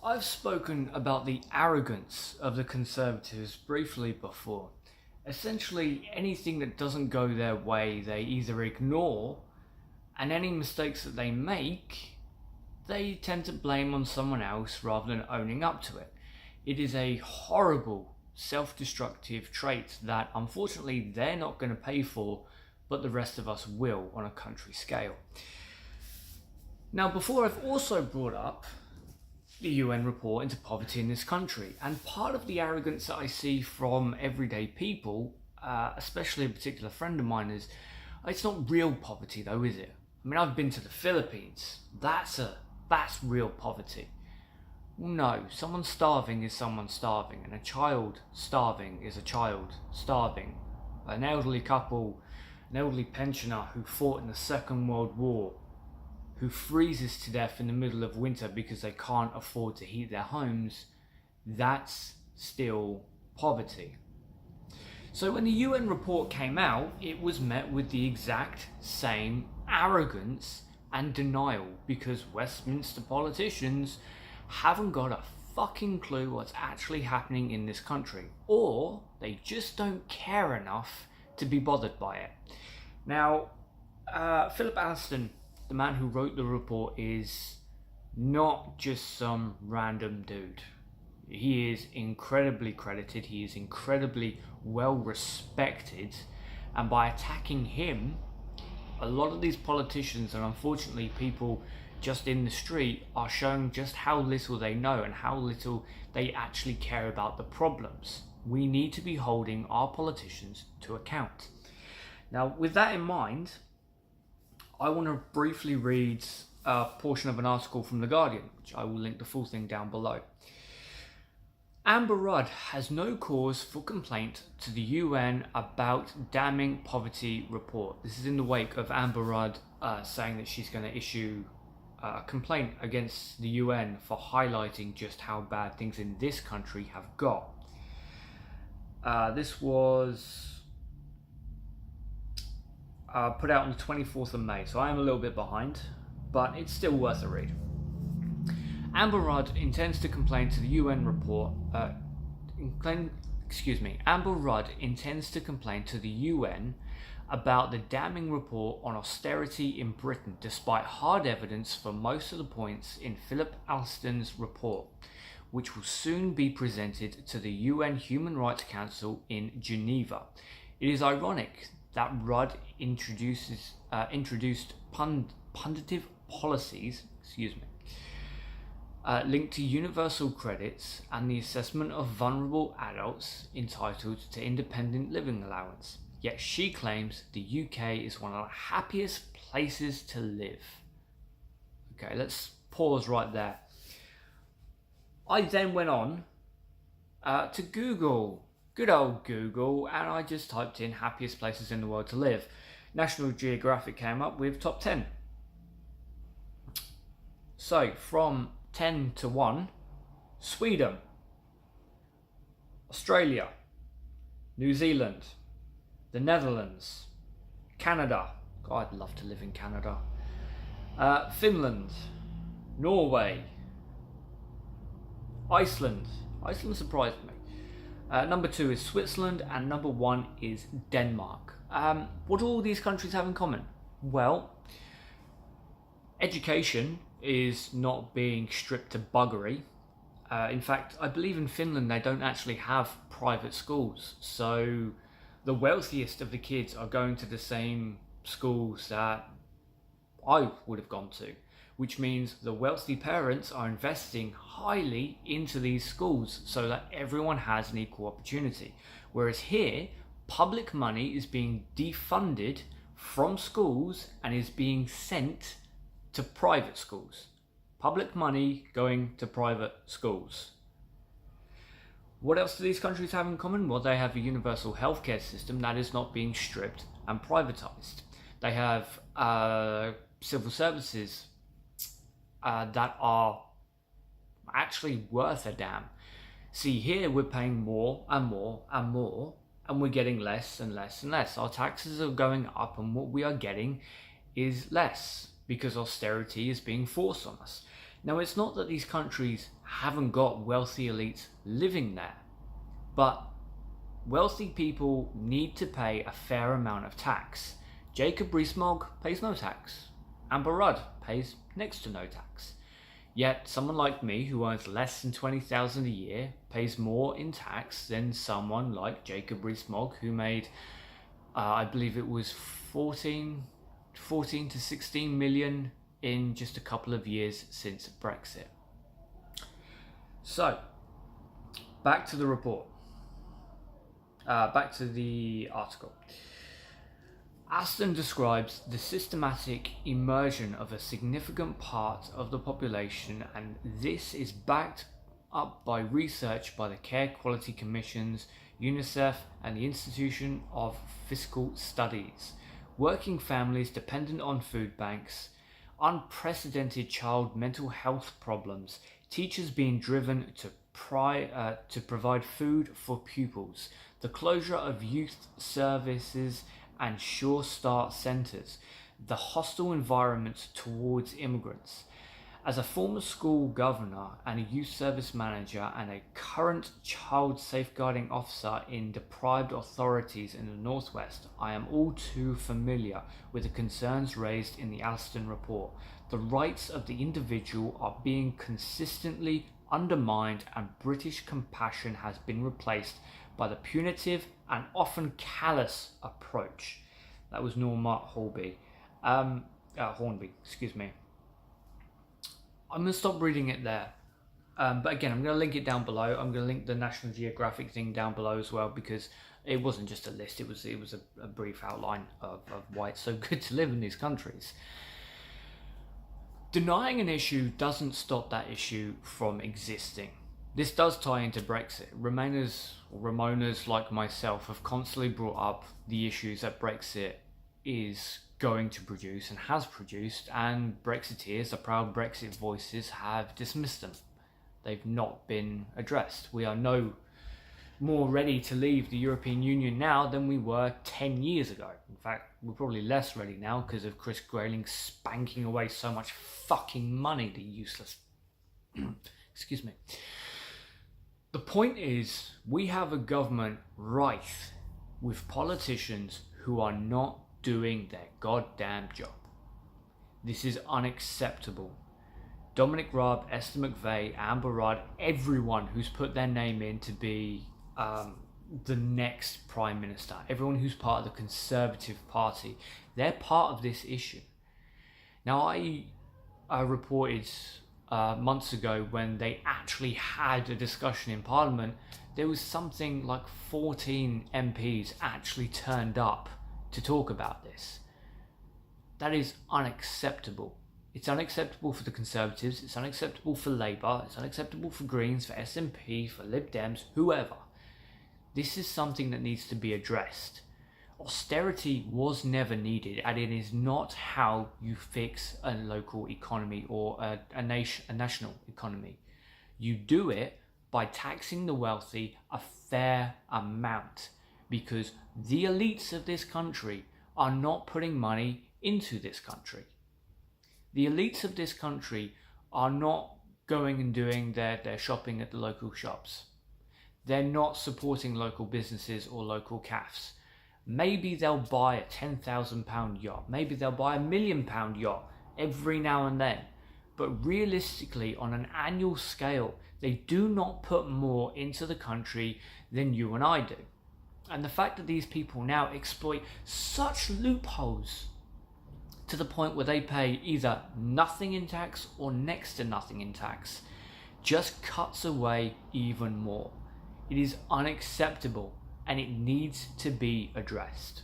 I've spoken about the arrogance of the Conservatives briefly before. Essentially, anything that doesn't go their way, they either ignore, and any mistakes that they make, they tend to blame on someone else rather than owning up to it. It is a horrible, self-destructive trait that unfortunately they're not going to pay for, but the rest of us will on a country scale. Now, before, I've also brought up the UN report into poverty in this country, and part of the arrogance that I see from everyday people, especially a particular friend of mine, is it's not real poverty though, is it? I mean, I've been to the Philippines. That's real poverty. Well, no, someone starving is someone starving, and a child starving is a child starving. An elderly couple, an elderly pensioner who fought in the Second World War, who freezes to death in the middle of winter because they can't afford to heat their homes, that's still poverty. So when the UN report came out, it was met with the exact same arrogance and denial, because Westminster politicians haven't got a fucking clue what's actually happening in this country, or they just don't care enough to be bothered by it. Now, Philip Alston, the man who wrote the report, is not just some random dude. He is incredibly credited, he is incredibly well respected, and by attacking him, a lot of these politicians, and unfortunately people just in the street, are showing just how little they know and how little they actually care about the problems. We need to be holding our politicians to account. Now, with that in mind, I want to briefly read a portion of an article from The Guardian, which I will link the full thing down below. Amber Rudd has no cause for complaint to the UN about damning poverty report. This is in the wake of Amber Rudd saying that she's going to issue a complaint against the UN for highlighting just how bad things in this country have got. This was put out on the 24th of May, so I am a little bit behind, but it's still worth a read. Amber Rudd intends to complain to the UN report. Amber Rudd intends to complain to the UN about the damning report on austerity in Britain, despite hard evidence for most of the points in Philip Alston's report, which will soon be presented to the UN Human Rights Council in Geneva. It is ironic that Rudd introduced punitive policies, linked to universal credits and the assessment of vulnerable adults entitled to independent living allowance. Yet she claims the UK is one of the happiest places to live. Okay, let's pause right there. I then went on to Google. Good old Google, and I just typed in happiest places in the world to live. National Geographic came up with top 10. So from 10 to 1, Sweden, Australia, New Zealand, the Netherlands, Canada, God, I'd love to live in Canada, Finland, Norway, Iceland surprised me. Number 2 is Switzerland, and number 1 is Denmark. What do all these countries have in common? Well, education is not being stripped to buggery. In fact, I believe in Finland they don't actually have private schools, so the wealthiest of the kids are going to the same schools that I would have gone to, which means the wealthy parents are investing highly into these schools so that everyone has an equal opportunity. Whereas here, public money is being defunded from schools and is being sent to private schools. Public money going to private schools. What else do these countries have in common? Well, they have a universal healthcare system that is not being stripped and privatized. They have civil services that are actually worth a damn. See, here we're paying more and more and more, and we're getting less and less and less. Our taxes are going up, and what we are getting is less because austerity is being forced on us. Now, it's not that these countries haven't got wealthy elites living there. But wealthy people need to pay a fair amount of tax. Jacob Rees-Mogg pays no tax. Amber Rudd pays next to no tax. Yet someone like me who earns less than $20,000 a year pays more in tax than someone like Jacob Rees-Mogg who made, I believe it was 14 to 16 million in just a couple of years since Brexit. So, back to the report. Back to the article. Aston describes the systematic immersion of a significant part of the population, and this is backed up by research by the Care Quality Commissions, UNICEF, and the Institution of Fiscal Studies. Working families dependent on food banks, unprecedented child mental health problems, teachers being driven to provide food for pupils, the closure of youth services and Sure Start centres, the hostile environment towards immigrants. As a former school governor and a youth service manager and a current child safeguarding officer in deprived authorities in the Northwest, I am all too familiar with the concerns raised in the Aston report. The rights of the individual are being consistently undermined, and British compassion has been replaced by the punitive and often callous approach. That was Norma Hornby. Excuse me. I'm going to stop reading it there. But again, I'm going to link it down below. I'm going to link the National Geographic thing down below as well, because it wasn't just a list. It was a brief outline of why it's so good to live in these countries. Denying an issue doesn't stop that issue from existing. This does tie into Brexit. Remainers like myself have constantly brought up the issues that Brexit is going to produce and has produced, and Brexiteers, the proud Brexit voices, have dismissed them. They've not been addressed. We are no more ready to leave the European Union now than we were 10 years ago. In fact, we're probably less ready now because of Chris Grayling spanking away so much fucking money, the useless... Excuse me. The point is, we have a government rife with politicians who are not doing their goddamn job. This is unacceptable. Dominic Raab, Esther McVeigh, Amber Rudd, everyone who's put their name in to be the next Prime Minister, everyone who's part of the Conservative Party, they're part of this issue. Now, I reported months ago when they actually had a discussion in Parliament, there was something like 14 MPs actually turned up to talk about this. That is unacceptable. It's unacceptable for the Conservatives, it's unacceptable for Labour, it's unacceptable for Greens, for SNP, for Lib Dems, whoever. This is something that needs to be addressed. Austerity was never needed, and it is not how you fix a local economy or a national economy. You do it by taxing the wealthy a fair amount, because the elites of this country are not putting money into this country. The elites of this country are not going and doing their shopping at the local shops. They're not supporting local businesses or local cafes. Maybe they'll buy a £10,000 yacht. Maybe they'll buy a £1 million yacht every now and then. But realistically, on an annual scale, they do not put more into the country than you and I do. And the fact that these people now exploit such loopholes to the point where they pay either nothing in tax or next to nothing in tax just cuts away even more. It is unacceptable, and it needs to be addressed.